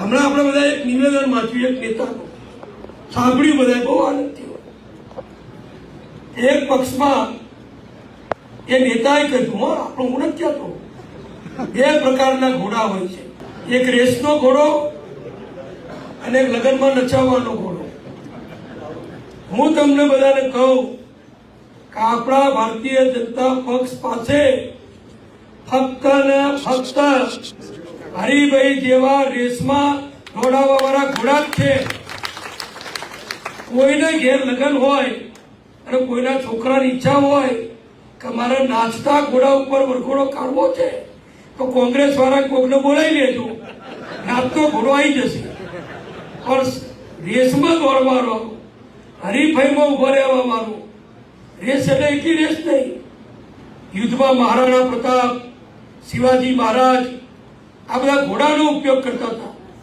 હમણાં આપણે બધા એક નિવેદન વાંચ્યું એક નેતાનું, સાંભળ્યું, બધા બહુ આનંદ થયો. એક પક્ષમાં એ નેતાએ કહ્યું, આપણો હું નથી કહેતો, બે પ્રકારના ઘોડા હોય છે, એક રેસનો ઘોડો અને એક લગ્નમાં નચાવવાનો ઘોડો. હું તમને બધાને કહું કે આપણા ભારતીય જનતા પક્ષ પાસે ફક્ત ને ફક્ત હરિભાઈ જેવા રેસમાં દોડાવવા વાળા ઘોડા જ છે. કોઈને ઘેર લગ્ન હોય અને કોઈના છોકરાની ઈચ્છા હોય કે મારે નાચતા ઘોડા ઉપર વરઘોડો કાઢવો છે, તો કોંગ્રેસ વાળા કોકને બોલાવી લેજો, નાચતો ઘોડો આવી જશે. પણ રેસમાં દોડવાનો, હરીફાઈમાં ઉભો રહેવાનો રેસ એટલે એટલી રેસ નહીં. યુદ્ધમાં મહારાણા પ્રતાપ, શિવાજી મહારાજ આ બધા ઘોડાનો ઉપયોગ કરતા હતા.